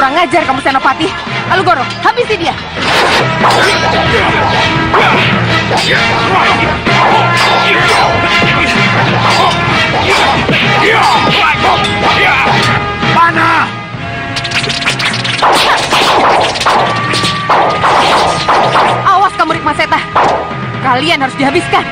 Kurang ajar kamu Senopati. Alugoro, habisi dia. Mana? Awas kamu Rikma Seta. Kalian harus dihabiskan.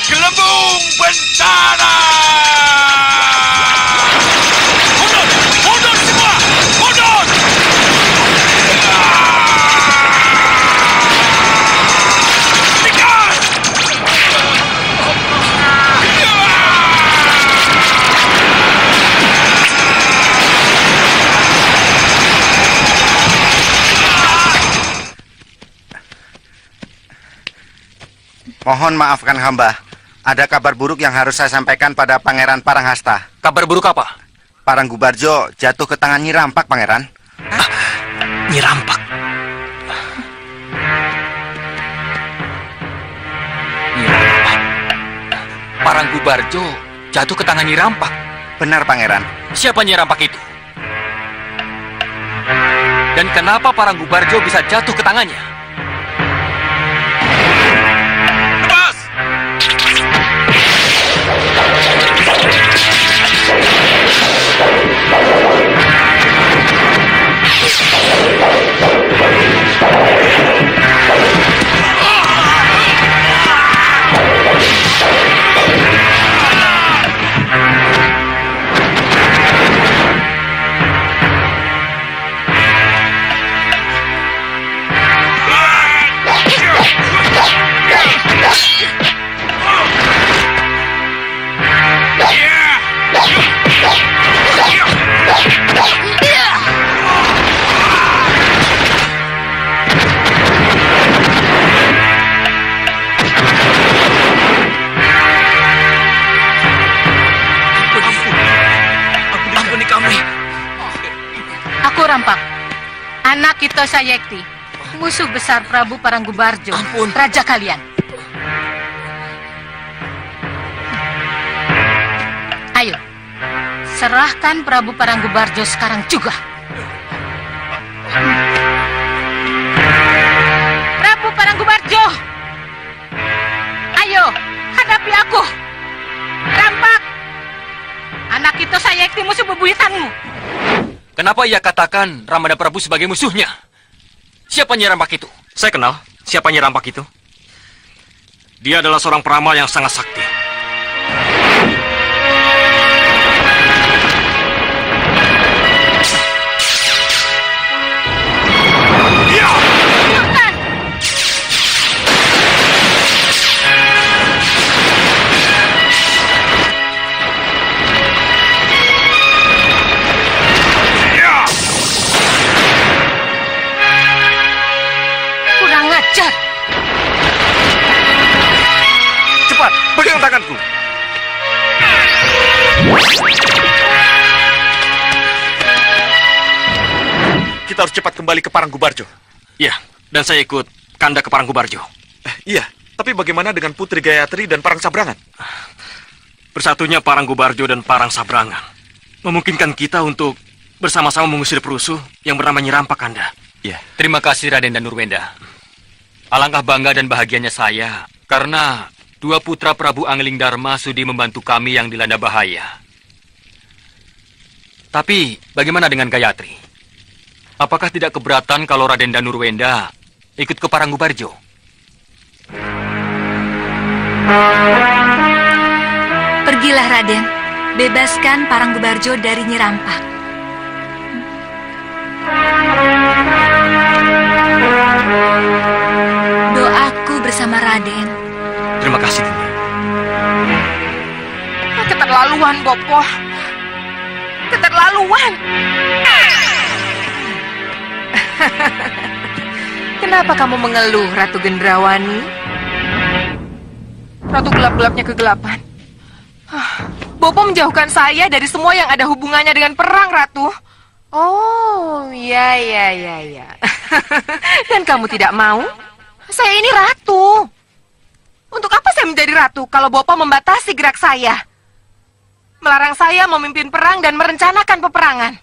Gelembung bencana! Mundur semua! Mundur! Tikas! Mohon maafkan hamba. Ada kabar buruk yang harus saya sampaikan pada Pangeran Paranghasta. Kabar buruk apa? Paranggubarjo jatuh ke tangan Nyi Rampak, Pangeran. Nyi Rampak. Nyi Rampak. Paranggubarjo jatuh ke tangan Nyi Rampak. Benar, Pangeran. Siapa Nyi Rampak itu? Dan kenapa Paranggubarjo bisa jatuh ke tangannya? Lepas! Aku Rampak, anak Kito Sayekti, musuh besar Prabu Paranggubarjo, Ampun. raja kalian. Ayo, serahkan Prabu Paranggubarjo sekarang juga. Prabu Paranggubarjo, ayo hadapi aku. Rampak, anak Kito Sayekti musuh bebuyutanmu. Kenapa ia katakan Ramada Prabu sebagai musuhnya? Siapa Nyi Rampak itu? Saya kenal siapa Nyi Rampak itu. Dia adalah seorang peramal yang sangat sakti. Makan! Cepat, pegang tangan kita harus cepat kembali ke Paranggubarjo. Iya, dan saya ikut Kanda ke Paranggubarjo. Iya, tapi bagaimana dengan Putri Gayatri dan Parang Sabrangan? Bersatunya Paranggubarjo dan Parang Sabrangan memungkinkan kita untuk bersama-sama mengusir perusuh yang bernama Nyi Rampak, Kanda. Iya. Terima kasih Raden Danurwenda. Alangkah bangga dan bahagianya saya karena dua putra Prabu Angling Dharma sudi membantu kami yang dilanda bahaya. Tapi bagaimana dengan Gayatri? Apakah tidak keberatan kalau Raden Danurwenda ikut ke Paranggubarjo? Pergilah Raden, bebaskan Paranggubarjo dari Nyi Rampak. Doaku bersama Raden. Terima kasih, Dinda. Keterlaluan, Bopo. Keterlaluan. Kenapa kamu mengeluh, Ratu Gendrawani? Ratu gelap-gelapnya kegelapan. Bopo menjauhkan saya dari semua yang ada hubungannya dengan perang, Ratu. Oh, ya. Dan kamu tidak mau? Saya ini ratu. Untuk apa saya menjadi ratu kalau Bopo membatasi gerak saya? Melarang saya memimpin perang dan merencanakan peperangan.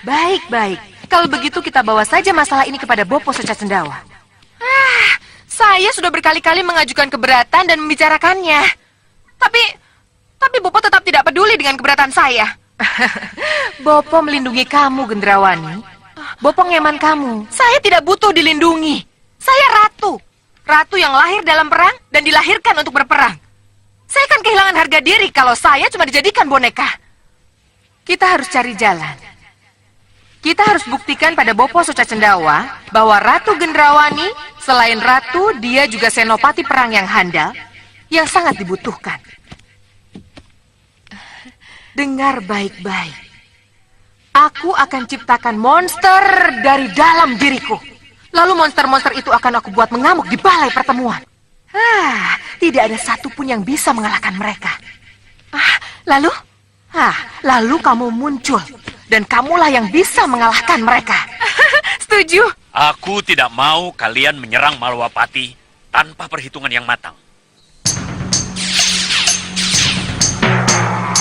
Baik. Kalau begitu kita bawa saja masalah ini kepada Bopo Soca Cendawa. Saya sudah berkali-kali mengajukan keberatan dan membicarakannya. Tapi Bopo tetap tidak peduli dengan keberatan saya. Bopo melindungi kamu, Gendrawani. Bopo ngeman kamu. Saya tidak butuh dilindungi. Saya ratu. Ratu yang lahir dalam perang dan dilahirkan untuk berperang. Saya akan kehilangan harga diri kalau saya cuma dijadikan boneka. Kita harus cari jalan. Kita harus buktikan pada Bopo Soca Cendawa bahwa Ratu Gendrawani, selain ratu, dia juga senopati perang yang handal, yang sangat dibutuhkan. Dengar baik-baik. Aku akan ciptakan monster dari dalam diriku. Lalu monster-monster itu akan aku buat mengamuk di balai pertemuan. Tidak ada satupun yang bisa mengalahkan mereka. Lalu kamu muncul. Dan kamulah yang bisa mengalahkan mereka. Setuju. Aku tidak mau kalian menyerang Malwapati tanpa perhitungan yang matang.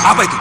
Apa itu?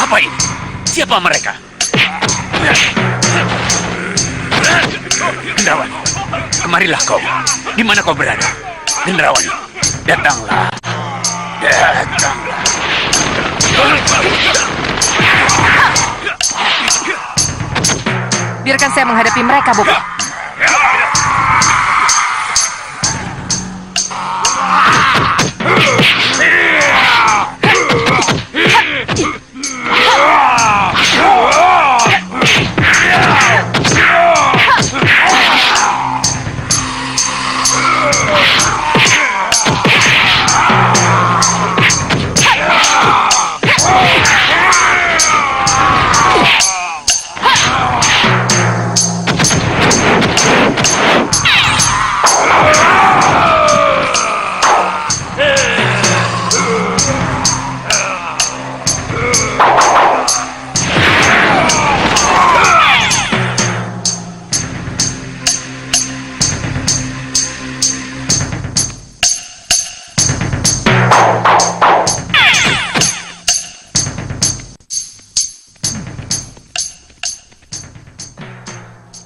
Apa ini? Siapa mereka? Gendrawani, kemarilah kau. Di mana kau berada? Gendrawani, datanglah. Biarkan saya menghadapi mereka, Bopo.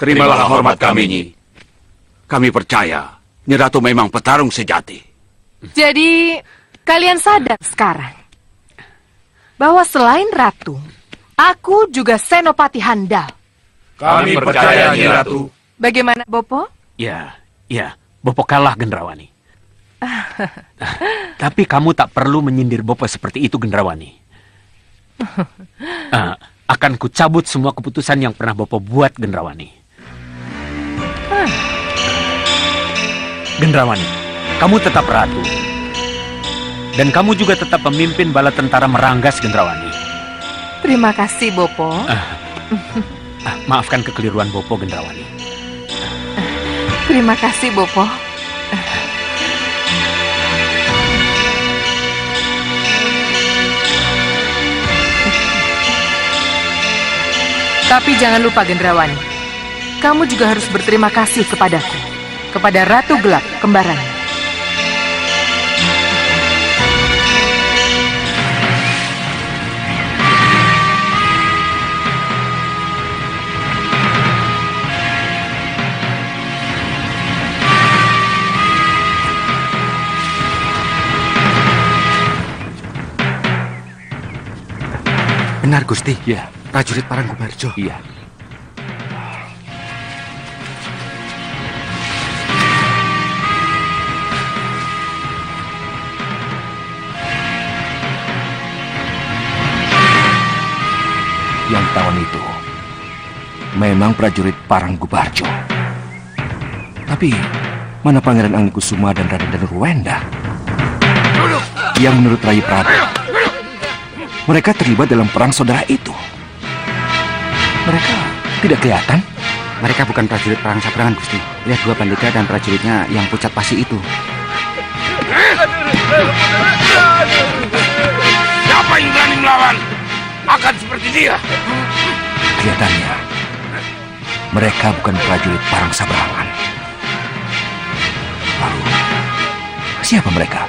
Terimalah hormat kami, Nyi. Kami percaya Nyi Ratu memang petarung sejati. Jadi, kalian sadar sekarang bahwa selain Ratu, aku juga Senopati handal. Kami percaya, Nyi Ratu. Bagaimana, Bopo? Ya, Bopo kalah, Gendrawani. Tapi kamu tak perlu menyindir Bopo seperti itu, Gendrawani. Akan kucabut semua keputusan yang pernah Bopo buat, Gendrawani. Gendrawani, kamu tetap ratu. Dan kamu juga tetap pemimpin bala tentara Meranggas, Gendrawani. Terima kasih, Bopo. Maafkan kekeliruan Bopo, Gendrawani. Terima kasih, Bopo. Tapi jangan lupa, Gendrawani. Kamu juga harus berterima kasih kepadaku. Kepada Ratu Gelap, kembarannya. Benar, Gusti. Ya, Prajurit Paranggubarjo. iya. Yang tahun itu memang prajurit Paranggubarjo. Tapi mana Pangeran Anglingkusuma dan Raden Danuruwenda? Yang menurut Rai Prabu, mereka terlibat dalam perang saudara itu. Mereka tidak kelihatan. Mereka bukan prajurit perang sabrangan, Gusti. Lihat dua pandega dan prajuritnya yang pucat pasi itu. Siapa yang berani melawan? Akan seperti dia. Kelihatannya mereka bukan prajurit perang sabrangan. Lalu siapa mereka?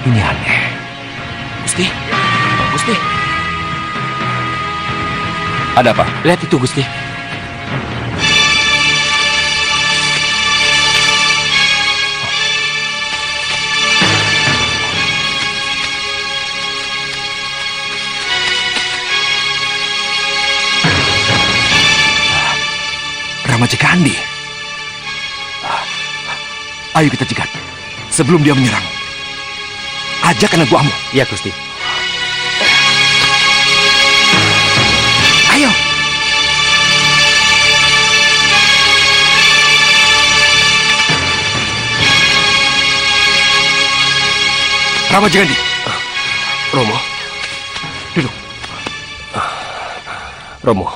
Ini aneh. Gusti. Ada apa? Lihat itu, Gusti. Ramajikandi. Ayo kita cegat sebelum dia menyerang. Ajak anak buahmu. Iya, Gusti. Ayo. Ramajikandi. Romo. Duduk. Romo.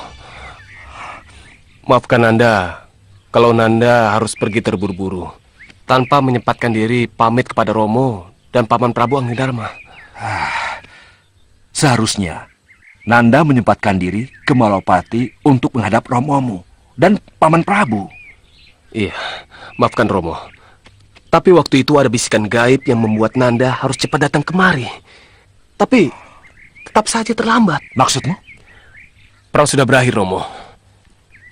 Maafkan Nanda kalau Nanda harus pergi terburu-buru tanpa menyempatkan diri pamit kepada Romo dan Paman Prabu Anglidharma. Seharusnya Nanda menyempatkan diri ke Malopati untuk menghadap Romomu dan Paman Prabu. Iya, maafkan Romo. Tapi waktu itu ada bisikan gaib yang membuat Nanda harus cepat datang kemari. Tapi tetap saja terlambat. Maksudmu? Perang sudah berakhir, Romo.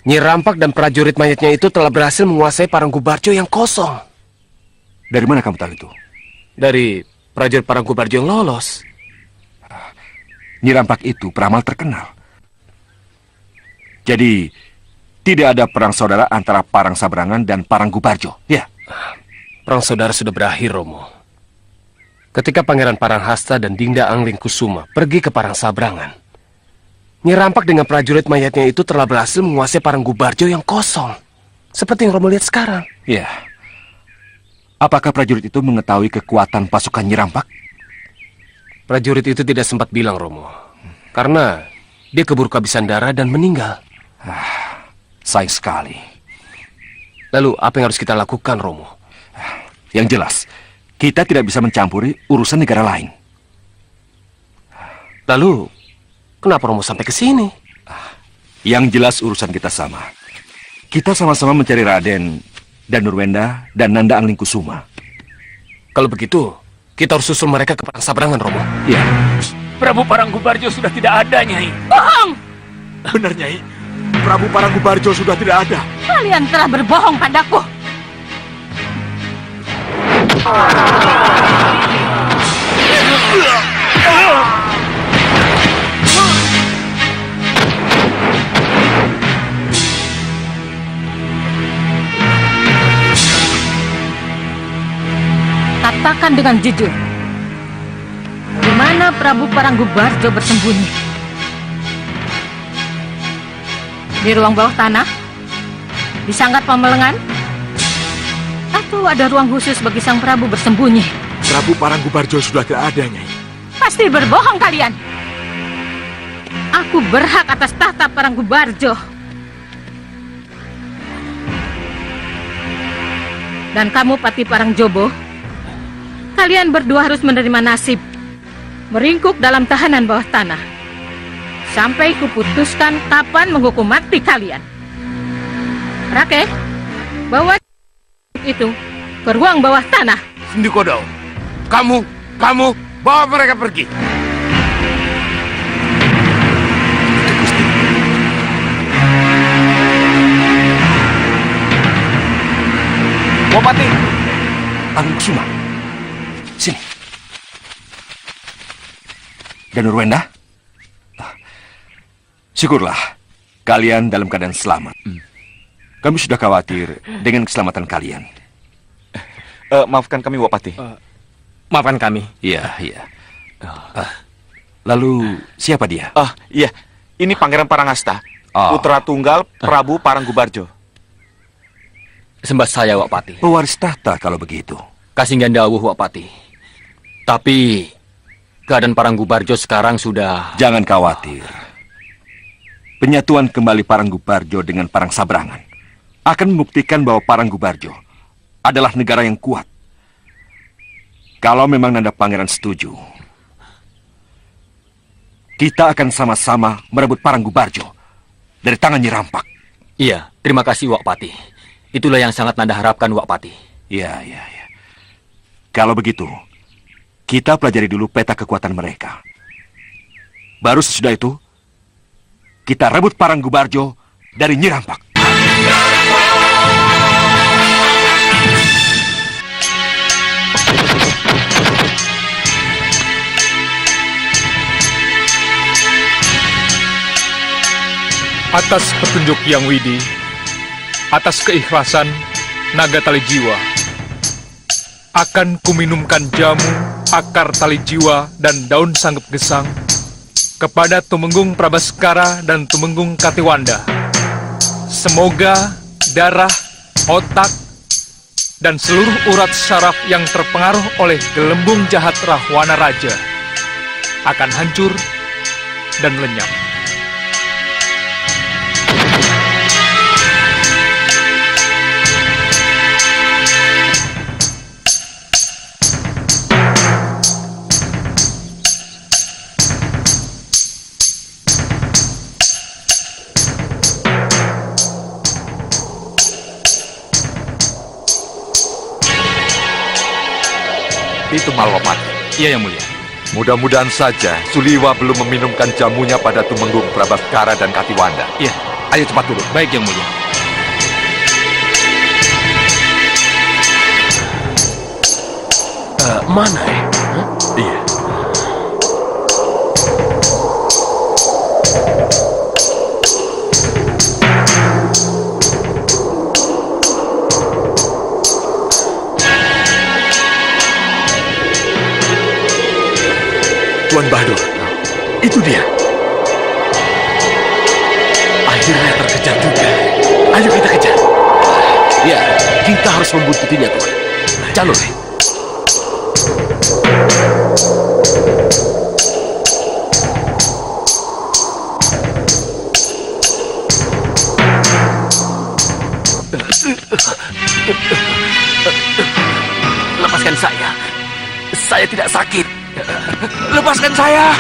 Nyi Rampak dan prajurit mayatnya itu telah berhasil menguasai Paranggubarjo yang kosong. Dari mana kamu tahu itu? Dari prajurit Paranggubarjo yang lolos. Nyi Rampak itu peramal terkenal. Jadi, tidak ada perang saudara antara Parang Sabrangan dan Paranggubarjo, ya? Perang saudara sudah berakhir, Romo. Ketika Pangeran Paranghasta dan Dinda Anglingkusuma pergi ke Parang Sabrangan, Nyi Rampak dengan prajurit mayatnya itu telah berhasil menguasai Paranggubarjo yang kosong. Seperti yang Romo lihat sekarang. Ya. Apakah prajurit itu mengetahui kekuatan pasukan Nyi Rampak? Prajurit itu tidak sempat bilang, Romo. Karena dia keburu kehabisan darah dan meninggal. Sayang sekali. Lalu, apa yang harus kita lakukan, Romo? Yang jelas, kita tidak bisa mencampuri urusan negara lain. Lalu, kenapa Romo sampai ke sini? Yang jelas urusan kita sama. Kita sama-sama mencari Raden Danuruwenda dan Nanda Anglingkusuma. Kalau begitu, kita harus susul mereka ke Parang Sabrangan, Romo. Ya. Prabu Paranggubarjo sudah tidak ada, Nyai. Benar, Nyai. Prabu Parangkubarjo sudah tidak ada. Kalian telah berbohong padaku. Katakan dengan jujur, di mana Prabu Parangkubarjo bersembunyi? Di ruang bawah tanah? Di sanggar Pamelengan? Atau ada ruang khusus bagi sang Prabu bersembunyi? Prabu Parangkubarjo sudah tidak ada, Nyai. Pasti berbohong kalian. Aku berhak atas tahta Parangkubarjo. Dan kamu Pati Parangjobo, kalian berdua harus menerima nasib meringkuk dalam tahanan bawah tanah sampai kuputuskan kapan menghukum mati kalian. Rake, bawa itu ke ruang bawah tanah. Sendikodo, kamu bawa mereka pergi. Wapati, Angling Kusuma, sini. Dan Nurwenda, syukurlah kalian dalam keadaan selamat. Kami sudah khawatir dengan keselamatan kalian. Maafkan kami, Wapati. Maafkan kami. Iya. Lalu siapa dia? Iya. Ini Pangeran Parangasta, putra tunggal Prabu Parangkubarjo. Sembah saya, Wak Pati. Pewaris tahta kalau begitu. Kasinggan dawuh, Wak Pati. Tapi keadaan Parangkubarjo sekarang sudah... Jangan khawatir. Penyatuan kembali Parangkubarjo dengan Parang Sabrangan akan membuktikan bahwa Parangkubarjo adalah negara yang kuat. Kalau memang Nanda Pangeran setuju, kita akan sama-sama merebut Parangkubarjo dari tangan Nyi Rampak. Iya, terima kasih, Wak Pati. Itulah yang sangat Nanda harapkan, Wak Pati. Iya. Kalau begitu, kita pelajari dulu peta kekuatan mereka. Baru sesudah itu, kita rebut Parangkubarjo dari Nyi Rampak. Atas petunjuk Yang Widi, atas keikhlasan naga tali jiwa, akan kuminumkan jamu, akar tali jiwa, dan daun sanggep gesang kepada Tumenggung Prabaskara dan Tumenggung Katiwanda. Semoga darah, otak, dan seluruh urat syaraf yang terpengaruh oleh gelembung jahat Rahwana Raja akan hancur dan lenyap. Itu Malwapati. Iya, Yang Mulia. Mudah-mudahan saja Suliwa belum meminumkan jamunya pada Tumenggung Prabaskara dan Katiwanda. Iya. Ayo cepat dulu. Baik, Yang Mulia. Mana ya? Iya. Tuan Bahadur, itu dia. Akhirnya terkejar juga. Ayo kita kejar. Ya, kita harus membuntutinya, Tuan. Jalur. Lepaskan saya. Saya tidak sakit. Lepaskan saya.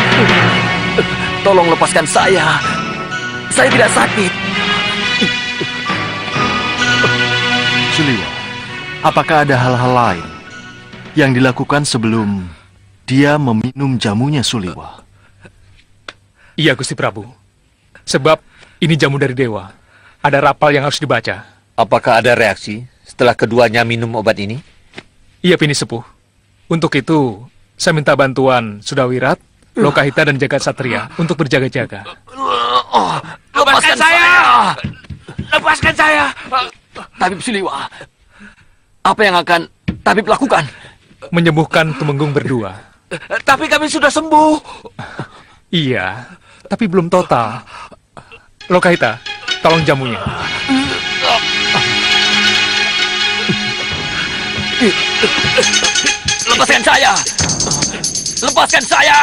Tolong lepaskan saya. Saya tidak sakit. Suliwa, apakah ada hal-hal lain yang dilakukan sebelum dia meminum jamunya Suliwa? Iya, Gusti Prabu. Sebab Ini jamu dari dewa. Ada rapal yang harus dibaca. Apakah ada reaksi setelah keduanya minum obat ini? Iya, Pini Sepuh. Untuk itu, saya minta bantuan Sudawirat, Lokahita, dan Jagat Satria untuk berjaga-jaga. Lepaskan saya! Lepaskan saya! Tabib Suliwa, apa yang akan Tabib lakukan? Menyembuhkan Tumenggung berdua. Tapi kami sudah sembuh. Iya, tapi belum total. Lokahita, tolong jamunya. Lepaskan saya! Lepaskan saya!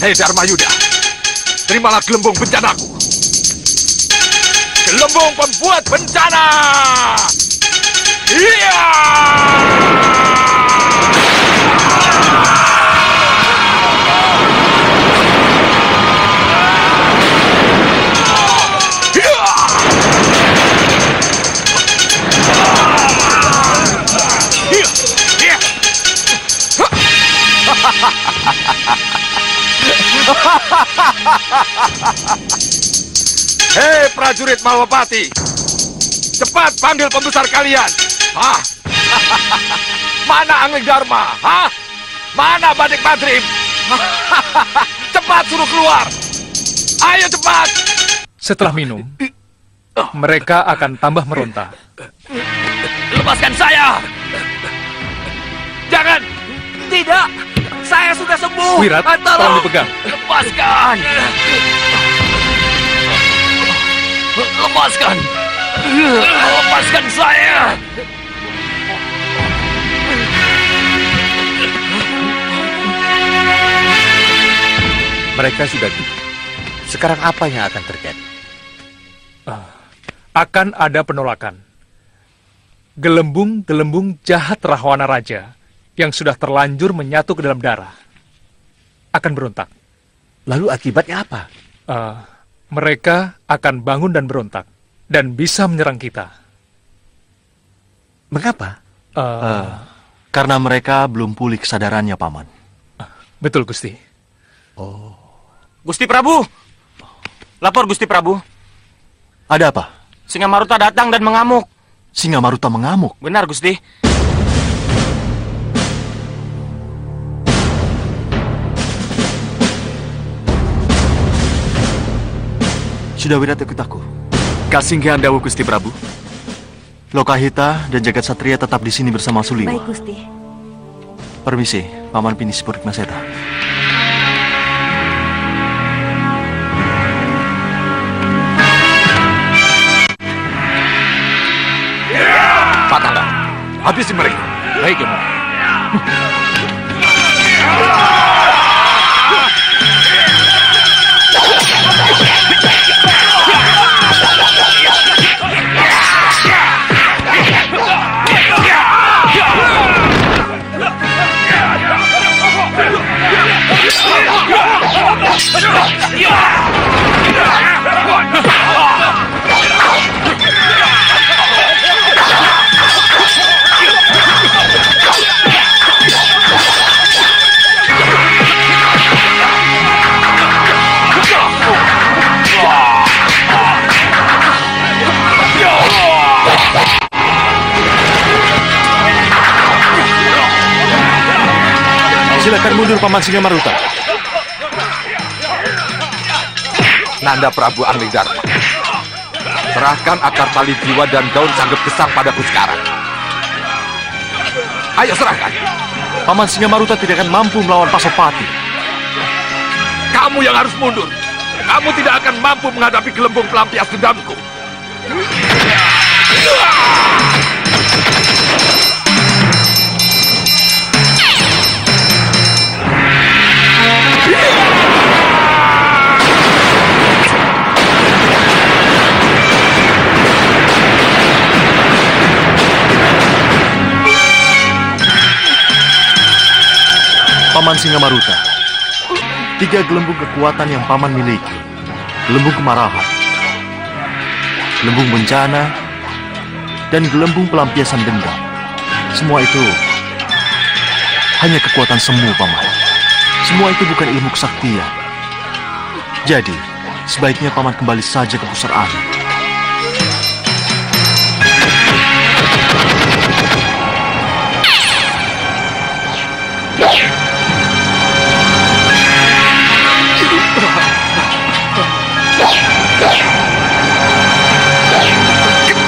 Hei Dharma Yuda, terimalah gelembung bencanaku. Gelembung pembuat bencana! Iya! Hei prajurit Malwapati, cepat panggil pembesar kalian. Hah? Mana Angling Dharma? Hah? Mana Badik Madrim? Cepat suruh keluar. Ayo cepat. Setelah minum, mereka akan tambah meronta. Lepaskan saya! Jangan! Tidak! Saya sudah sembuh! Wirat, tolong dipegang. Lepaskan! Lepaskan! Lepaskan saya! Mereka sudah gila. Sekarang apa yang akan terjadi? Akan ada penolakan. Gelembung-gelembung jahat Rahwana Raja yang sudah terlanjur menyatu ke dalam darah akan berontak. Lalu akibatnya apa? Mereka akan bangun dan berontak dan bisa menyerang kita. Mengapa? Karena mereka belum pulih kesadarannya, Paman. Betul, Gusti. Oh. Gusti Prabu! Lapor, Gusti Prabu. Ada apa? Singa Maruta datang dan mengamuk. Singa Maruta mengamuk? Benar, Gusti. Sudah Wirat ikut aku. Kasinggihan dawu Gusti Prabu. Lokahita dan Jagat Satria tetap di sini bersama Suliwa. Baik, Gusti. Permisi, Paman Pinis Purikmaseta. Patangga, habisi mereka. Baik, Gembong. Silakan mundur, Paman Singa Maruta. Nanda Prabu Angling Dharma, serahkan akar tali jiwa dan daun sanggep gesang padaku sekarang. Ayo serahkan. Paman Singa Maruta tidak akan mampu melawan Pasopati. Kamu yang harus mundur. Kamu tidak akan mampu menghadapi gelembung pelampias dendamku. Paman Singa Maruta, 3 gelembung kekuatan yang Paman miliki. Gelembung kemarahan, gelembung bencana, dan gelembung pelampiasan dendam. Semua itu hanya kekuatan semu, Paman. Semua itu bukan ilmu kesaktian. Jadi, sebaiknya Paman kembali saja ke pusar angin.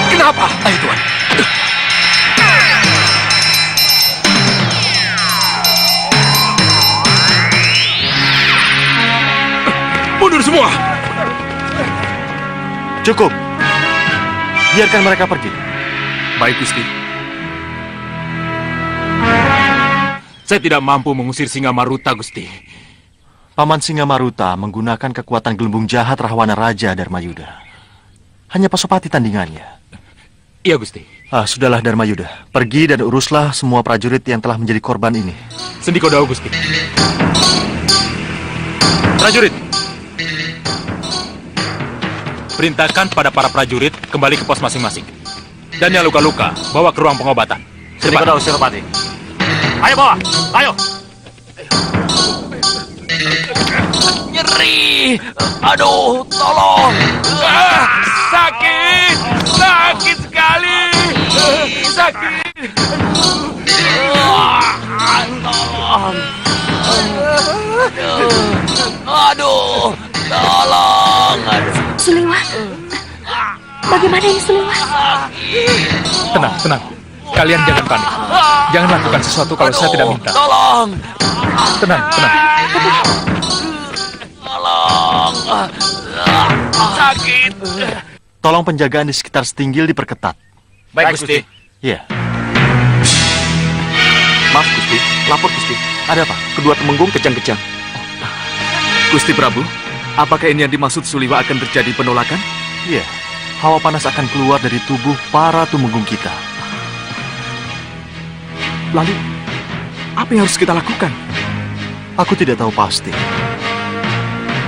Kenapa? Ayo, Tuan. Mundur semua! Cukup. Biarkan mereka pergi. Baik, Gusti. Saya tidak mampu mengusir Singa Maruta, Gusti. Paman Singa Maruta menggunakan kekuatan gelembung jahat Rahwana Raja Dharmayuda. Hanya Pasopati tandingannya. Iya, Gusti. Sudahlah Dharmayuda. Pergi dan uruslah semua prajurit yang telah menjadi korban ini. Sendiko Dao, Gusti. Prajurit. Perintahkan pada para prajurit kembali ke pos masing-masing. Dan yang luka-luka, bawa ke ruang pengobatan. Sendiko Dao, Senopati. Ayo bawa, ayo. Nyeri. Aduh, tolong. Sakit, sakit sekali. Sakit. Tolong. Aduh, tolong. Suliwa, bagaimana ini Suliwa? Tenang, tenang. Kalian jangan panik. Jangan lakukan sesuatu kalau saya tidak minta. Tolong. Tenang, tenang. Tolong. Sakit. Tolong penjagaan di sekitar Setinggil diperketat. Baik, Gusti. Iya. Maaf, Gusti. Lapor, Gusti. Ada apa? Kedua temenggung kejang-kejang. Gusti Prabu, apakah ini yang dimaksud Suliwa akan terjadi penolakan? Iya. Hawa panas akan keluar dari tubuh para tumenggung kita. Lalu, apa yang harus kita lakukan? Aku tidak tahu pasti.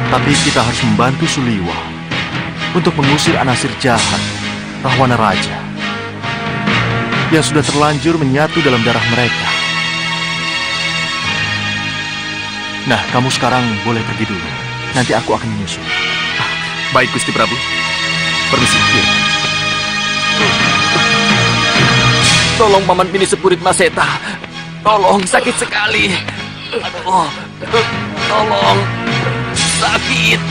Tapi kita harus membantu Suliwa untuk mengusir anasir jahat Rahwana Raja yang sudah terlanjur menyatu dalam darah mereka. Nah, kamu sekarang boleh pergi dulu. Nanti aku akan menyusul. Baik, Gusti Prabu. Permisi. Tolong Paman Bini Sepurit Maseta. Tolong, sakit sekali. Aduh. Tolong. Sakit.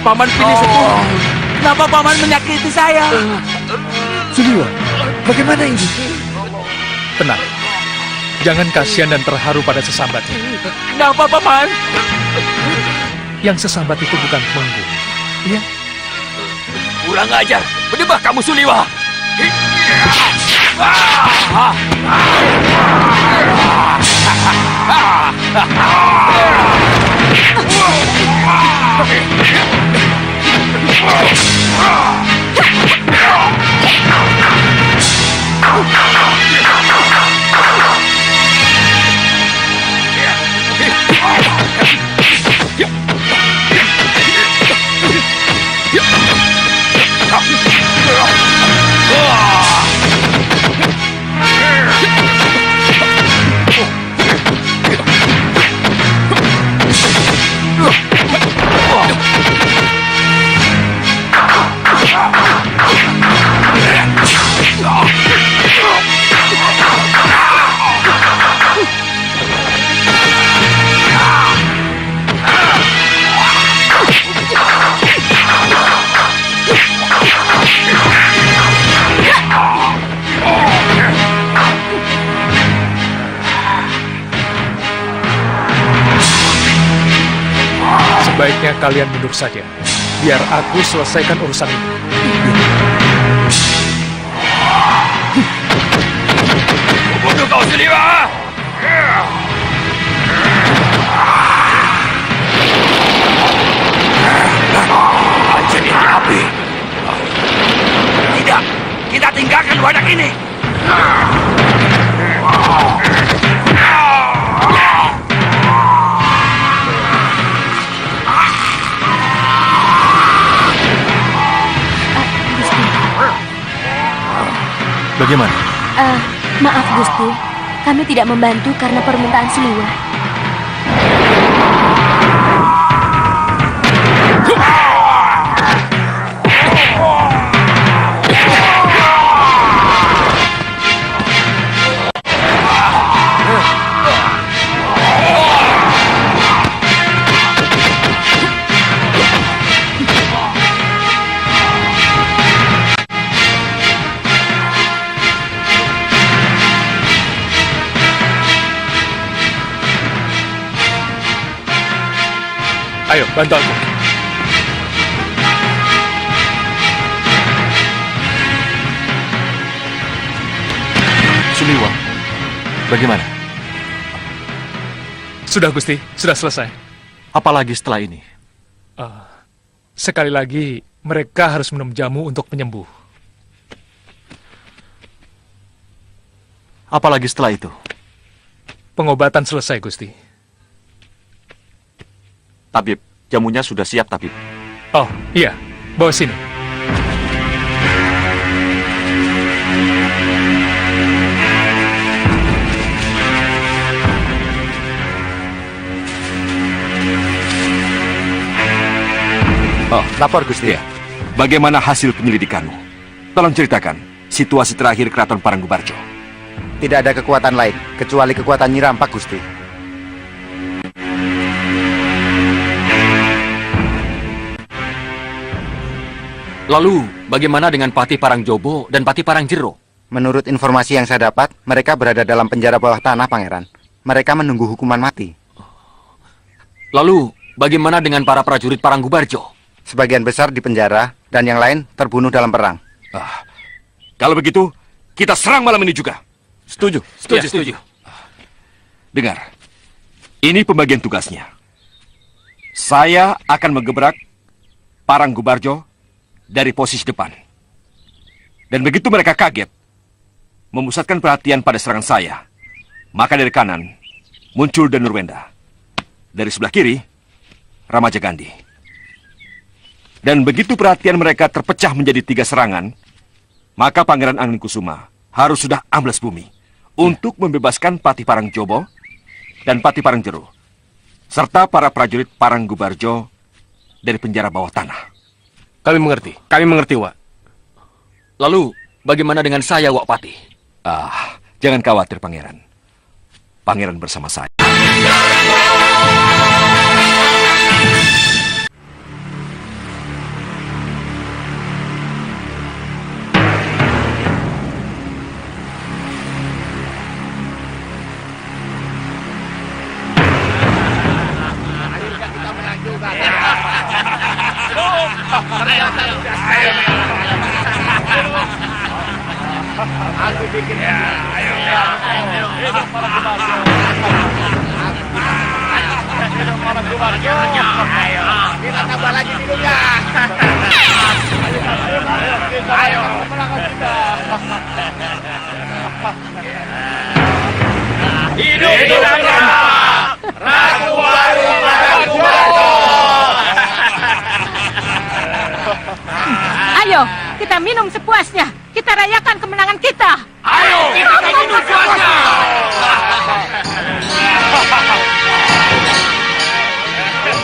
Paman Bini Sepurit. Kenapa Paman menyakiti saya? Suliwa, bagaimana ini? Tenang. Jangan kasihan dan terharu pada sesambatnya. Kenapa Paman? Yang sesambat itu bukan temenggung. Ya. Kurang ajar. Berdebah kamu Suliwa. Sebaiknya kalian mundur saja. Biar aku selesaikan urusan ini. Bunuh kau Suliwa! Jadi api. Tidak, kita tinggalkan wadah ini. Bagaimana? Maaf Gusti, kami tidak membantu karena permintaan Suliwa. Ayo, bantu aku. Suliwa, bagaimana? Sudah, Gusti. Sudah selesai. Apalagi setelah ini? Sekali lagi, mereka harus minum jamu untuk penyembuh. Apalagi setelah itu? Pengobatan selesai, Gusti. Tabib, jamunya sudah siap, Tabib. Oh, iya. Bawa sini. Oh, lapor, Gusti. Ya. Bagaimana hasil penyelidikanmu? Tolong ceritakan situasi terakhir Keraton Paranggubarjo. Tidak ada kekuatan lain, kecuali kekuatan Nyi Rampak, Gusti. Lalu, bagaimana dengan Patih Parangjobo dan Patih Parangjero? Menurut informasi yang saya dapat, mereka berada dalam penjara bawah tanah, Pangeran. Mereka menunggu hukuman mati. Lalu, bagaimana dengan para prajurit Paranggubarjo? Sebagian besar di penjara, dan yang lain terbunuh dalam perang. Kalau begitu, kita serang malam ini juga. Setuju? Ya, setuju. Dengar, ini pembagian tugasnya. Saya akan menggebrak Paranggubarjo dari posisi depan. Dan begitu mereka kaget, memusatkan perhatian pada serangan saya, maka dari kanan muncul Danurwenda. Dari sebelah kiri, Ramaja Gandhi. Dan begitu perhatian mereka terpecah menjadi 3 serangan, maka Pangeran Anglingkusuma harus sudah amblas bumi untuk membebaskan Patih Parangjobo dan Patih Parangjero, serta para prajurit Paranggubarjo dari penjara bawah tanah. Kami mengerti, Wak. Lalu, bagaimana dengan saya, Wak Patih? Jangan khawatir, Pangeran. Pangeran bersama saya. Aku bikin ya, ayo. Hidup Paranggubarjo. Hidup Paranggubarjo. Ayo. Kita tambah lagi hidupnya. Ayo. Perangan kita. Hidup Ratu baru Paranggubarjo. Ayo, kita minum sepuasnya. Kita rayakan kemenangan kita. Ayo, kita minum sepuasnya.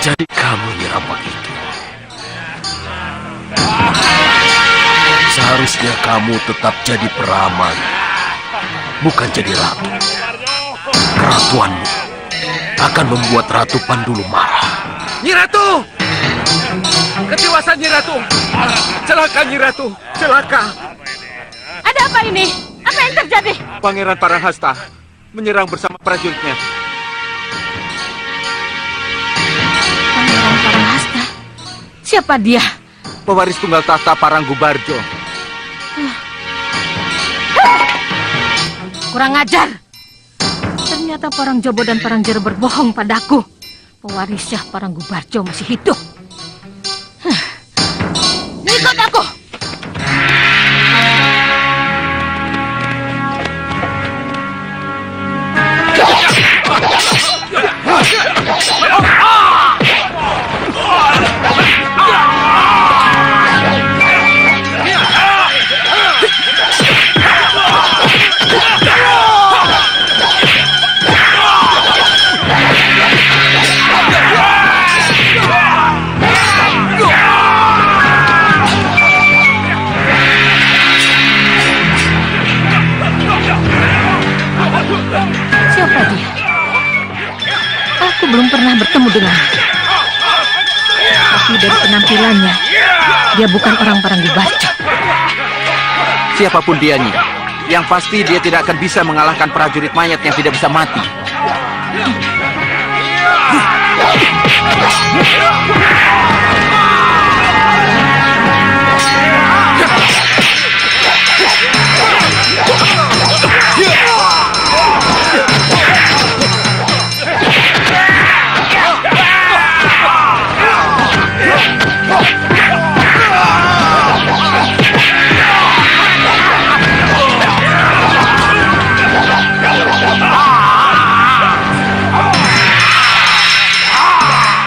Jadi kamu Nyi Rampak itu. Seharusnya kamu tetap jadi peramal, bukan jadi ratu. Keratuanmu akan membuat Ratu Pandulu marah. Nyi Ratu! Ketiwasan Nyi Ratu! Celaka Nyi Ratu! Celaka! Ada apa ini? Apa yang terjadi? Pangeran Paranghasta menyerang bersama prajuritnya. Pangeran Paranghasta? Siapa dia? Pewaris tunggal tahta Paranggubarjo. Kurang ajar. Ternyata Parangjobo dan Parangjero berbohong padaku. Pewaris Syah Paranggubarjo masih hidup. Ikut aku. belum pernah bertemu dengannya. Tapi dari penampilannya, dia bukan orang Paranggubarjo. Siapapun dia, Nyi, yang pasti dia tidak akan bisa mengalahkan prajurit mayat yang tidak bisa mati.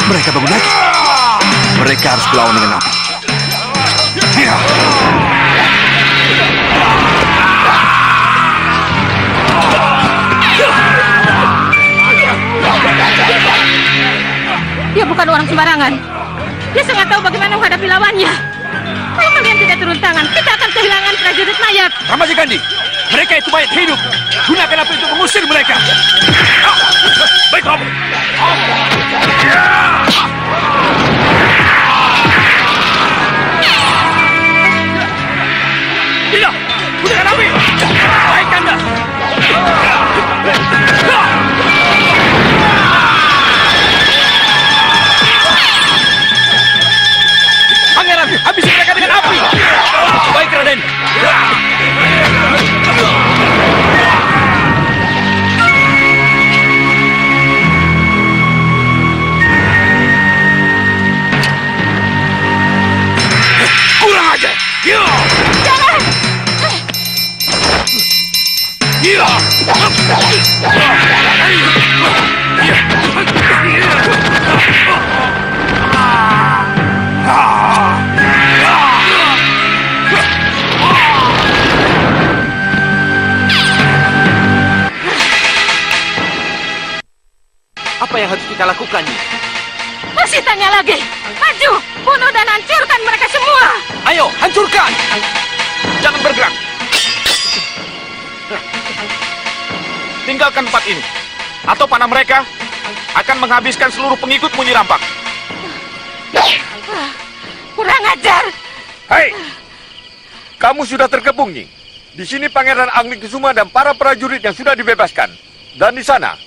Mereka bangun lagi. Mereka harus melawan dengan api. Dia bukan orang sembarangan. Dia sangat tahu bagaimana menghadapi lawannya. Kalau kalian tidak turun tangan, kita akan kehilangan prajurit mayat. Ramaji Gandhi, mereka itu mayat hidup. Gunakan api untuk mengusir mereka. Baik, Om. Tidak, gunakan api. Baik, Kanda. Pangeran, habisi mereka dengan api. Baik, Raden. Kurang aja. Jangan! Apa yang harus kita lakukan, Nyi? Masih tanya lagi? Maju! Bunuh dan hancurkan mereka semua! Ayo, hancurkan! Jangan bergerak. Tinggalkan tempat ini, atau panah mereka akan menghabiskan seluruh pengikutmu, Nyi Rampak. Kurang ajar! Hei, kamu sudah terkepung, Nyi. Di sini Pangeran Anglingkusuma dan para prajurit yang sudah dibebaskan. Dan di sana,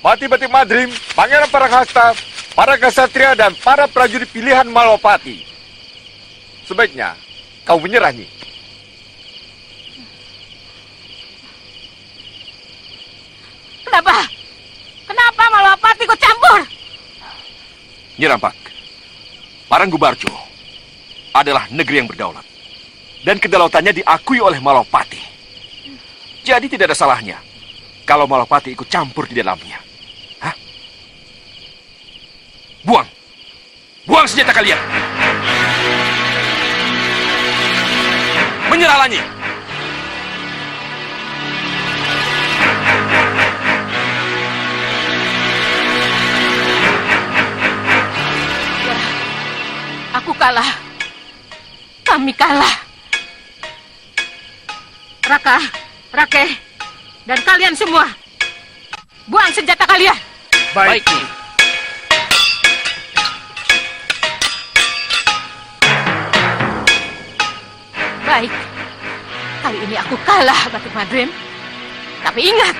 Pati Batik Madrim, Pangeran Paranghasta, para kesatria dan para prajurit pilihan Malopati. Sebaiknya kau menyerah, Nyi. Kenapa? Kenapa Malopati ikut campur? Nyi Rampak, Paranggubarjo adalah negeri yang berdaulat. Dan kedaulatannya diakui oleh Malopati. Jadi tidak ada salahnya kalau Malopati ikut campur di dalamnya. Hah? Buang! Buang senjata kalian! Menyerahlah, Nyi! Aku kalah. Kami kalah. Raka, Rake, dan kalian semua, buang senjata kalian. Baik. Baik. Kali ini aku kalah, Batik Madrim. Tapi ingat,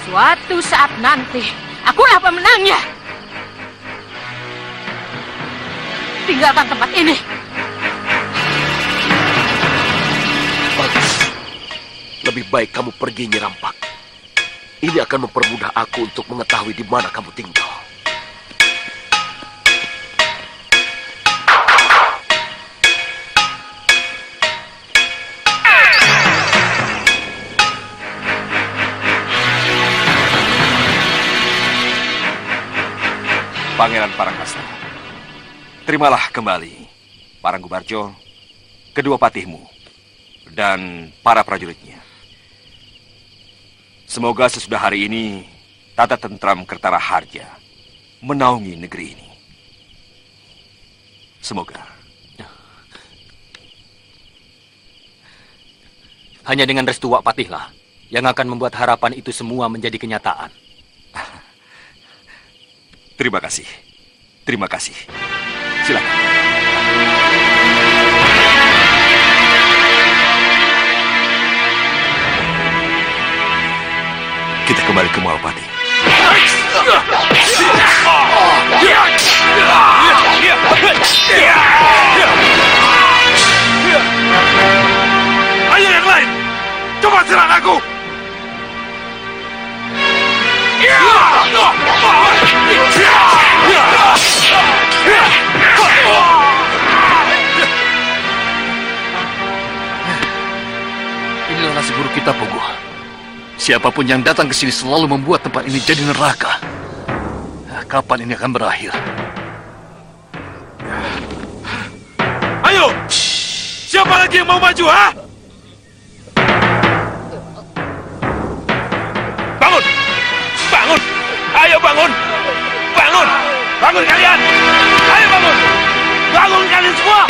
suatu saat nanti, akulah pemenangnya. Tinggalkan tempat ini. Bagus. Lebih baik kamu pergi, Nyi Rampak. Ini akan mempermudah aku untuk mengetahui di mana kamu tinggal. Pangeran Paranghasta, terimalah kembali Paranggubarjo, kedua patihmu, dan para prajuritnya. Semoga sesudah hari ini tata tentram Kertara Harja menaungi negeri ini. Semoga. Hanya dengan restu Wak Patihlah yang akan membuat harapan itu semua menjadi kenyataan. Terima kasih. Terima kasih. Silakan. Kita kembali ke Malapati. Ayo yang lain, coba serang aku. Inilah nasib buruk kita, Pogo. Siapapun yang datang ke sini selalu membuat tempat ini jadi neraka. Kapan ini akan berakhir? Ayo, siapa lagi yang mau maju, ha? Bangun! Bangun! Ayo bangun! Bangun! Bangun kalian! Ayo bangun! Bangun kalian semua!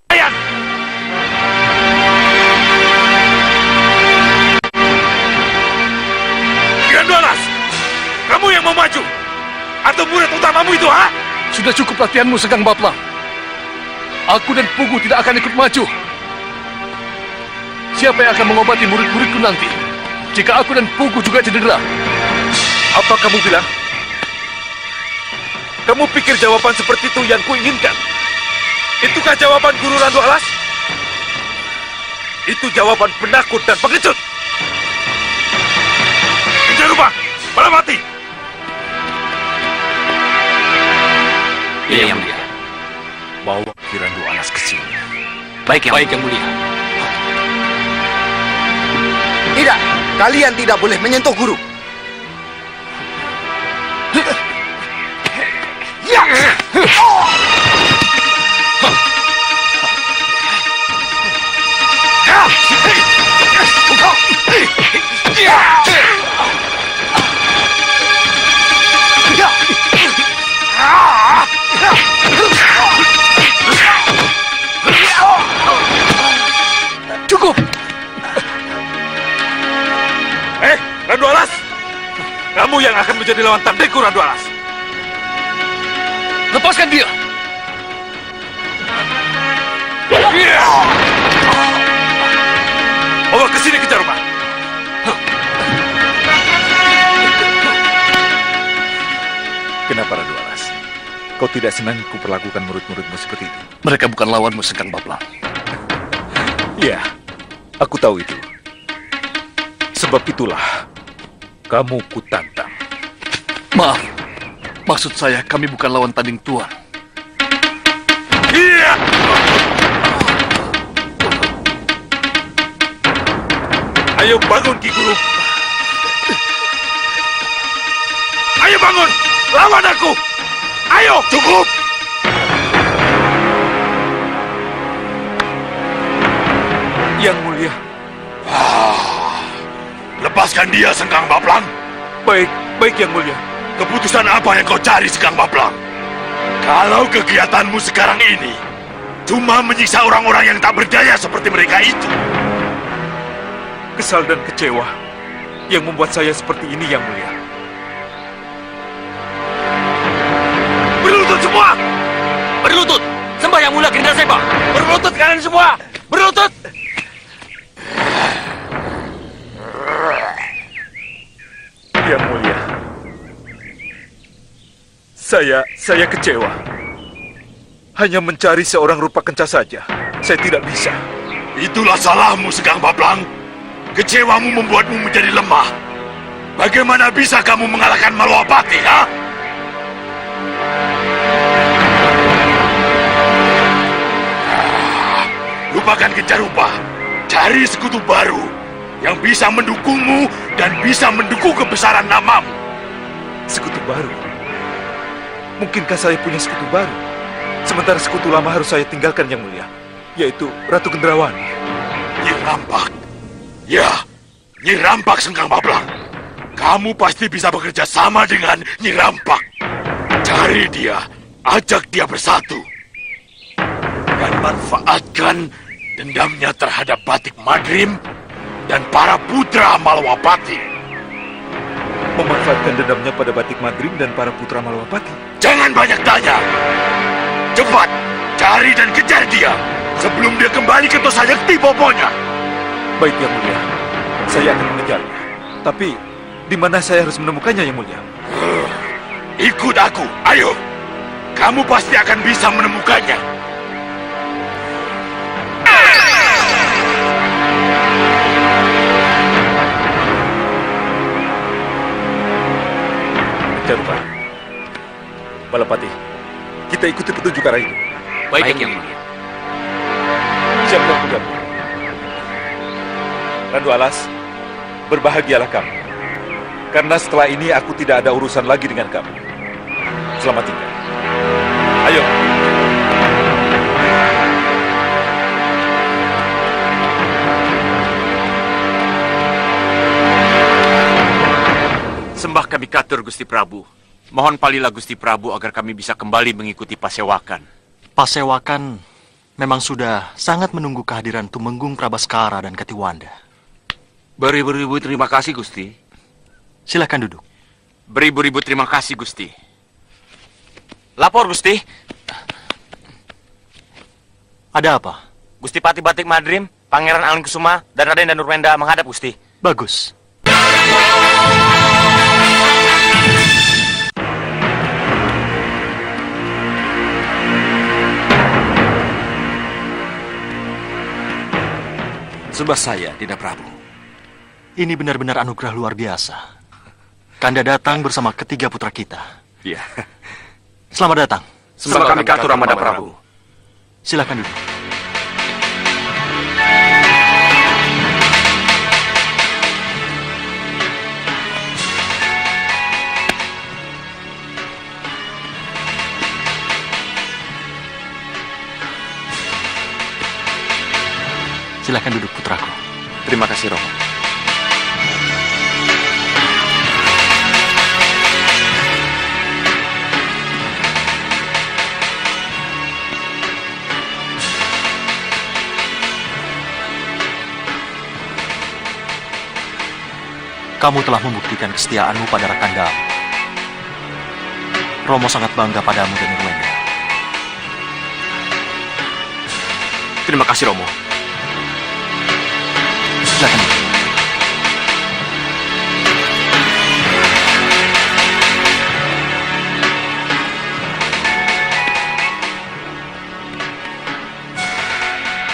Kalian! Grandualas! Kamu yang mau maju? Atau murid utamamu itu, ha? Sudah cukup latihanmu, Segang Baplang. Aku dan Pugu tidak akan ikut maju. Siapa yang akan mengobati murid-muridku nanti jika aku dan Pugu juga cedera? Apa kamu bilang? Kamu pikir jawaban seperti itu yang kuinginkan? Itukah jawaban Guru Randu Alas? Itu jawaban penakut dan pengecut. Kejarubah, Balapati. Iya, Yang Mulia. Bawa Ki Randu Alas ke sini. Baik, Yang Mulia. Tidak, kalian tidak boleh menyentuh guru. Cukup! Randu Alas! Kamu yang akan menjadi lawan tandingku, Randu Alas. Lepaskan dia! Bawa ke sini, Kejarubah. Kenapa, Randu Alas? Kau tidak senang kuperlakukan murid-muridmu seperti itu? Mereka bukan lawanmu, Segang Baplang. Iya, aku tahu itu. Sebab itulah kamu kutantang. Maaf, maksud saya kami bukan lawan tanding Tuan. Iya! Ayo bangun, Ki Guru. Ayo bangun! Lawan aku! Ayo! Cukup! Yang Mulia. Lepaskan dia, Sengkang Baplang. Baik, Yang Mulia. Keputusan apa yang kau cari, Sengkang Baplang? Kalau kegiatanmu sekarang ini cuma menyiksa orang-orang yang tak berdaya seperti mereka itu. Kesal dan kecewa yang membuat saya seperti ini, Yang Mulia. Berlutut semua! Berlutut! Sembah Yang Mulia Gerindra Sepa! Berlutut kalian semua! Berlutut! Yang Mulia. Saya kecewa. Hanya mencari seorang rupa kenca saja. Saya tidak bisa. Itulah salahmu, Segang Baplang. Kecewamu membuatmu menjadi lemah. Bagaimana bisa kamu mengalahkan Malwapati, ha? Lupakan Kejarubah. Cari sekutu baru yang bisa mendukungmu dan bisa mendukung kebesaran namamu. Sekutu baru? Mungkinkah saya punya sekutu baru? Sementara sekutu lama harus saya tinggalkan, Yang Mulia, yaitu Ratu Gendrawani. Nyi Rampak. Ya, Nyi Rampak, Sengkang Baplang. Kamu pasti bisa bekerja sama dengan Nyi Rampak. Cari dia, ajak dia bersatu. Dan manfaatkan dendamnya terhadap Batik Madrim dan para putra Malwapati. Memanfaatkan dendamnya pada Batik Madrim dan para putra Malwapati? Jangan banyak tanya. Cepat, cari dan kejar dia sebelum dia kembali ke Tosa Yakti Bobonya. Baik, Yang Mulia. Saya akan mengejarnya. Tapi, di mana saya harus menemukannya, Yang Mulia? Ikut aku, ayo. Kamu pasti akan bisa menemukannya. Jarupa. Balapati, kita ikuti petunjuk arah itu. Baik, Yang Mulia. Siapkan kudamu. Randu Alas, berbahagialah kamu. Karena setelah ini aku tidak ada urusan lagi dengan kamu. Selamat tinggal. Ayo. Sembah kami katur, Gusti Prabu. Mohon palilah Gusti Prabu agar kami bisa kembali mengikuti pasewakan. Pasewakan memang sudah sangat menunggu kehadiran Tumenggung Prabaskara dan Katiwanda. Beribu-ribu terima kasih, Gusti. Silakan duduk. Beribu-ribu terima kasih, Gusti. Lapor, Gusti. Ada apa? Gusti Pati Batik Madrim, Pangeran Alingkusuma, dan Raden Danurwenda menghadap, Gusti. Bagus. Sembah saya, Dinda Prabu. Ini benar-benar anugerah luar biasa. Kanda datang bersama ketiga putra kita. Iya. Selamat datang. Sembah kami katur Ramada Prabu. Silakan duduk. Silakan duduk, putraku. Terima kasih, Romo. Kamu telah membuktikan kesetiaanmu pada Rakandamu. Romo sangat bangga padamu, Danurwenda. Terima kasih, Romo. Silakan.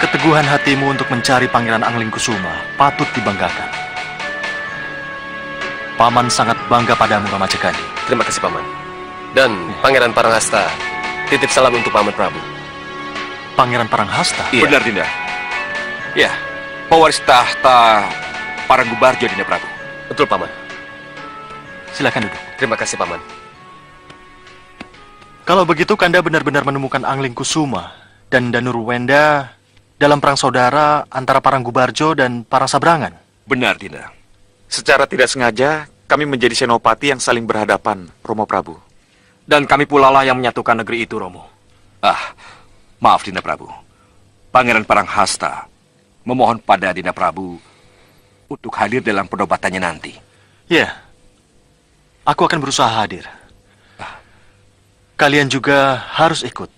Keteguhan hatimu untuk mencari Pangeran Anglingkusuma patut dibanggakan. Paman sangat bangga padamu, Ramajagani. Terima kasih, Paman. Dan Pangeran Paranghasta, titip salam untuk Paman Prabu. Pangeran Paranghasta? Iya. Benar, Dinda. Ya, pewaris tahta Paranggubarjo, Dinda Prabu. Betul, Paman. Silakan duduk. Terima kasih, Paman. Kalau begitu, Kanda benar-benar menemukan Anglingkusuma dan Danurwenda dalam perang saudara antara Paranggubarjo dan Parangsabrangan. Benar, Dinda. Secara tidak sengaja, kami menjadi senopati yang saling berhadapan, Romo Prabu. Dan kami pula lah yang menyatukan negeri itu, Romo. Maaf, Dinda Prabu. Pangeran Paranghasta memohon pada Dinda Prabu untuk hadir dalam penobatannya nanti. Ya, aku akan berusaha hadir. Kalian juga harus ikut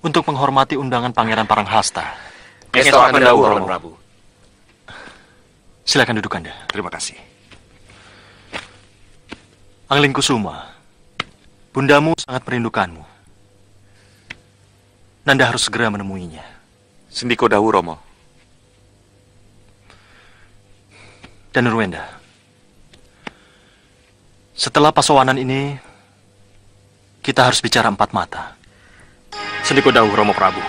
untuk menghormati undangan Pangeran Paranghasta. Kestokan Dawu, Romo Prabu. Silakan duduk, Kanda. Terima kasih. Anglingkusuma, bundamu sangat merindukanmu. Nanda harus segera menemuinya. Sendiko Dawu, Romo. Danurwenda, setelah pasowanan ini, kita harus bicara empat mata. Sendiko Dawu, Romo Prabu.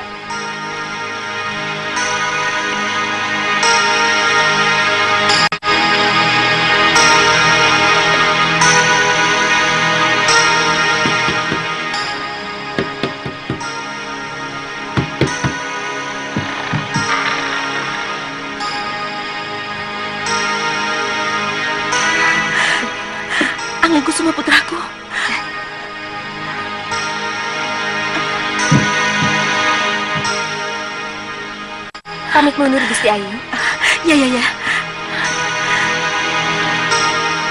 Anglingkusuma putraku. Pamit mundur, Gusti Ayu. Ya.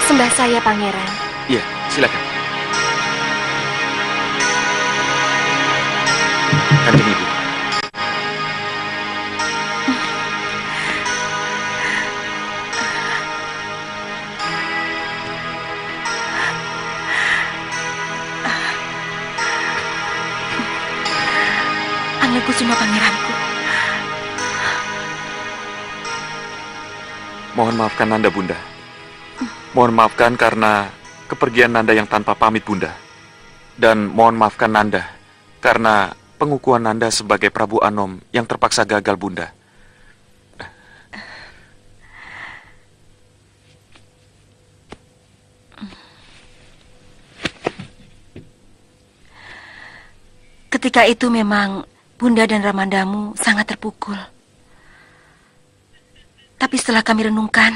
Sembah saya, Pangeran. Iya, silakan. Kanjeng Ibu. Anglekusuma pangeranku. Mohon maafkan Nanda, Bunda. Mohon maafkan karena kepergian Nanda yang tanpa pamit, Bunda. Dan mohon maafkan Nanda karena pengukuhan Nanda sebagai Prabu Anom yang terpaksa gagal, Bunda. Ketika itu memang Bunda dan Ramandamu sangat terpukul. Tapi setelah kami renungkan,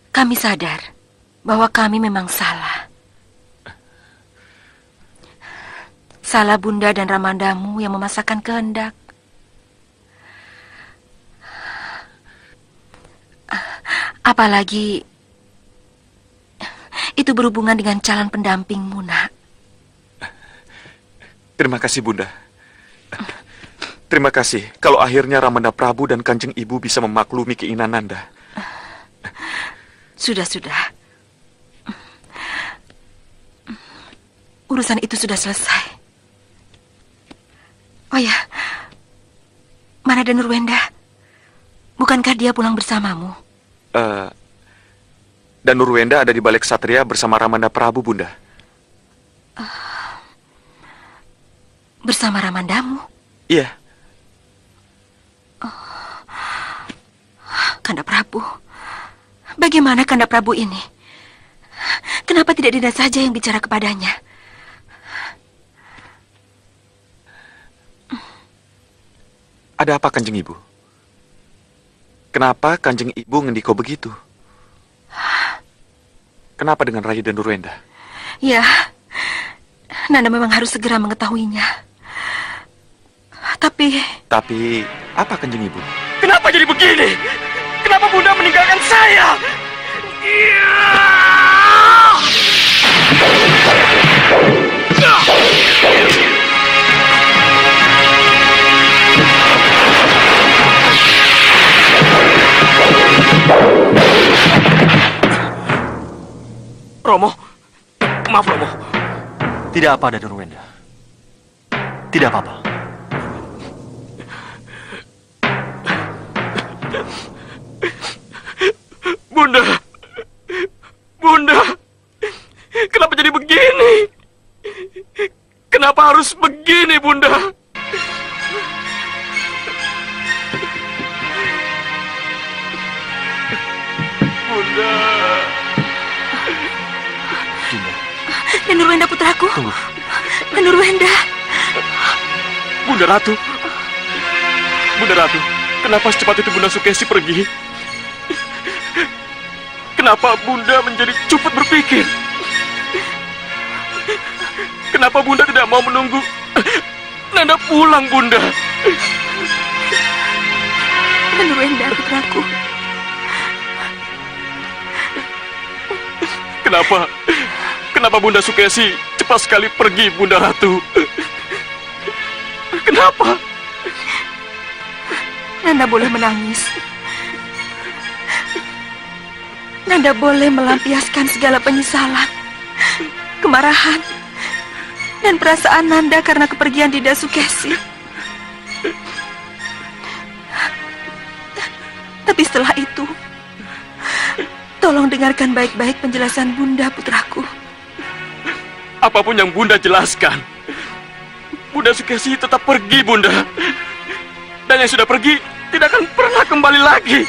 kami sadar bahwa kami memang salah. Salah Bunda dan Ramandamu yang memaksakan kehendak. Apalagi itu berhubungan dengan calon pendampingmu, Nak. Terima kasih, Bunda. Terima kasih kalau akhirnya Ramanda Prabu dan Kanjeng Ibu bisa memaklumi keinginan Nanda. Sudah. Urusan itu sudah selesai. Oh ya, mana Danurwenda? Bukankah dia pulang bersamamu? Danurwenda ada di balik Satria bersama Ramanda Prabu, Bunda. Bersama Ramandamu? Iya. Kanda Prabu, bagaimana Kanda Prabu ini? Kenapa tidak Dinda saja yang bicara kepadanya? Ada apa, Kanjeng Ibu? Kenapa Kanjeng Ibu ngendiko begitu? Kenapa dengan Rai Danurwenda? Ya, Nanda memang harus segera mengetahuinya. Tapi apa, Kanjeng Ibu? Kenapa jadi begini? Kenapa Bunda meninggalkan saya? Romo, maaf Romo. Tidak apa, Danurwenda. Tidak apa-apa. Bunda, kenapa jadi begini? Kenapa harus begini, Bunda? Bunda. Danurwenda putraku. Tunggu. Danurwenda. Bunda Ratu, kenapa secepat itu Bunda Sukesi pergi? Kenapa Bunda menjadi cepat berpikir? Kenapa Bunda tidak mau menunggu Nanda pulang, Bunda? Danurwenda putraku. Kenapa Bunda Sukesi cepat sekali pergi, Bunda Ratu? Kenapa? Nanda boleh menangis. Nanda boleh melampiaskan segala penyesalan, kemarahan, dan perasaan Nanda karena kepergian Dinda Sukesi. Tapi setelah itu, tolong dengarkan baik-baik penjelasan Bunda putraku. Apapun yang Bunda jelaskan, Bunda Sukesi tetap pergi, Bunda. Dan yang sudah pergi tidak akan pernah kembali lagi.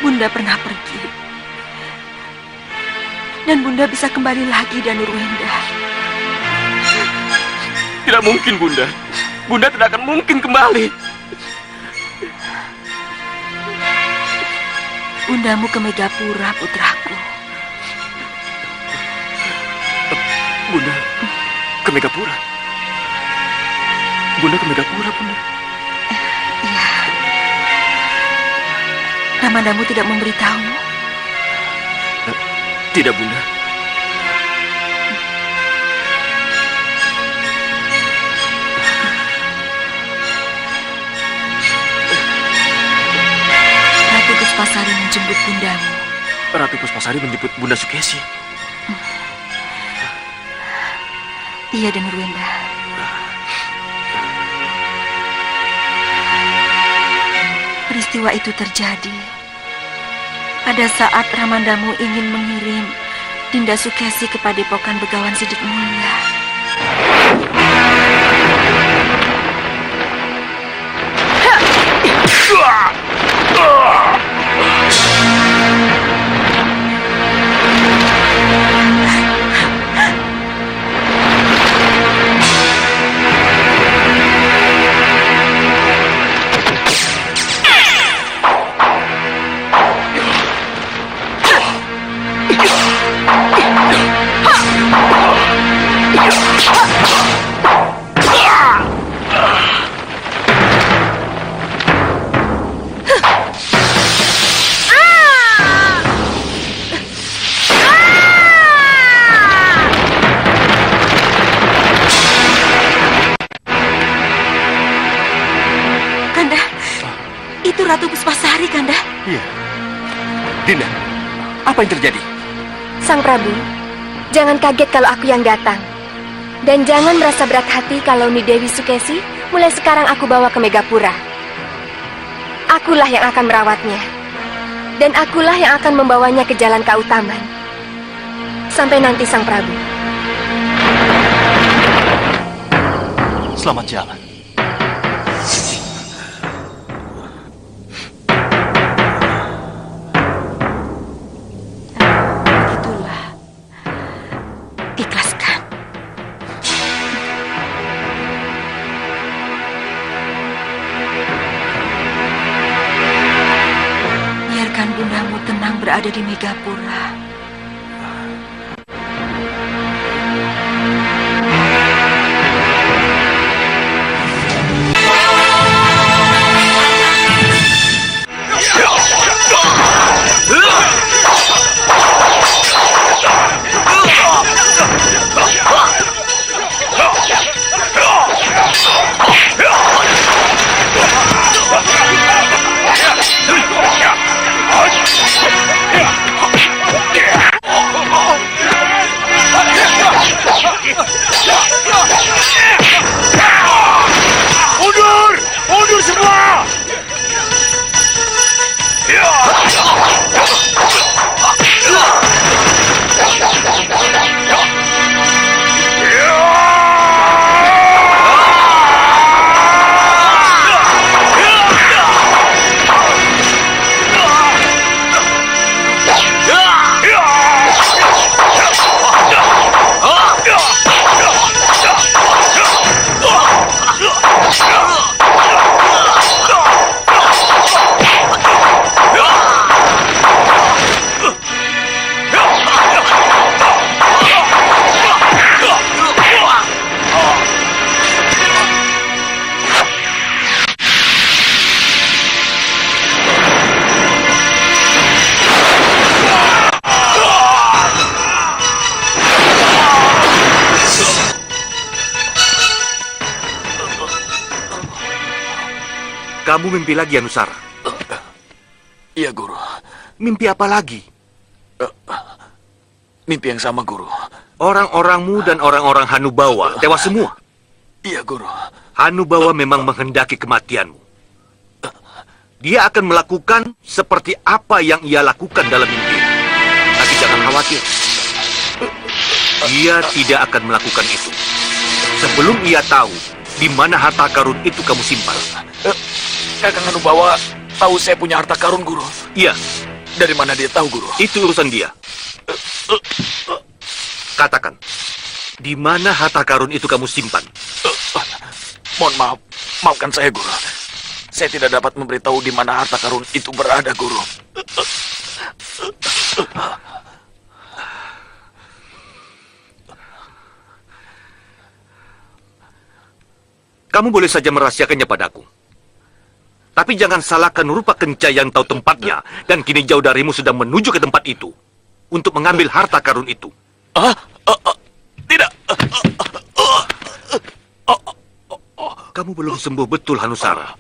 Bunda pernah pergi. Dan Bunda bisa kembali lagi, Danurwenda. Tidak mungkin, Bunda. Bunda tidak akan mungkin kembali. Bundamu ke Megapura, putraku. Bunda, ke Megapura. Bunda ke Megapura, Bunda. Iya. Ramandamu tidak memberitahumu? Tidak, Bunda. Ratu Puspasari menjemput bundamu. Ratu Puspasari menjemput Bunda Sukesi. Iya, dan Nurwenda. Peristiwa itu terjadi pada saat Ramandamu ingin mengirim Dinda Sukesi ke Padepokan Begawan Sidik Mulia. Ratu Puspasari, Kanda. Iya. Dinda, apa yang terjadi? Sang Prabu, jangan kaget kalau aku yang datang. Dan jangan merasa berat hati kalau Ni Dewi Sukesi mulai sekarang aku bawa ke Megapura. Akulah yang akan merawatnya. Dan akulah yang akan membawanya ke jalan keutamaan. Sampai nanti, Sang Prabu. Selamat jalan. Berada di Megapura. Mundur semua! Kamu mimpi lagi, Anusara? Iya, Guru. Mimpi apa lagi? Mimpi yang sama, Guru. Orang-orangmu dan orang-orang Hanubawa tewas semua. Iya, Guru. Hanubawa memang menghendaki kematianmu. Dia akan melakukan seperti apa yang ia lakukan dalam mimpi. Tapi jangan khawatir. Dia tidak akan melakukan itu sebelum ia tahu di mana harta karun itu kamu simpan. Kakang Hanubawa tahu saya punya harta karun, Guru. Iya. Dari mana dia tahu, Guru? Itu urusan dia. Katakan, di mana harta karun itu kamu simpan? Mohon maaf, maafkan saya, Guru. Saya tidak dapat memberitahu di mana harta karun itu berada, Guru. Kamu boleh saja merahasiakannya padaku. Tapi jangan salahkan Rupa Kenca yang tahu tempatnya dan kini jauh darimu sedang menuju ke tempat itu untuk mengambil harta karun itu. Tidak. Kamu belum sembuh betul, Hanusara.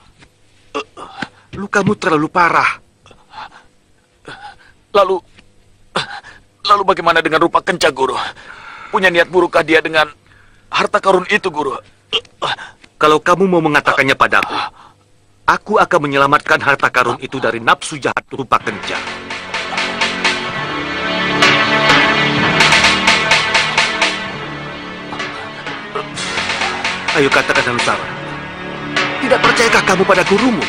Lukamu terlalu parah. Lalu bagaimana dengan Rupa Kenca, Guru? Punya niat burukkah dia dengan harta karun itu, Guru? Kalau kamu mau mengatakannya padaku, aku akan menyelamatkan harta karun itu dari nafsu jahat Rupa Kenca. Ayo katakan, Hanusara. Tidak percayakah kamu pada gurumu?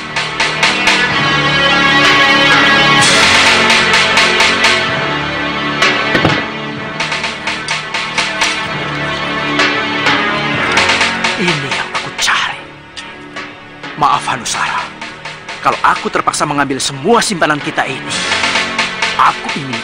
Ini yang aku cari. Maaf Hanusara, kalau aku terpaksa mengambil semua simpanan kita ini. Aku ingin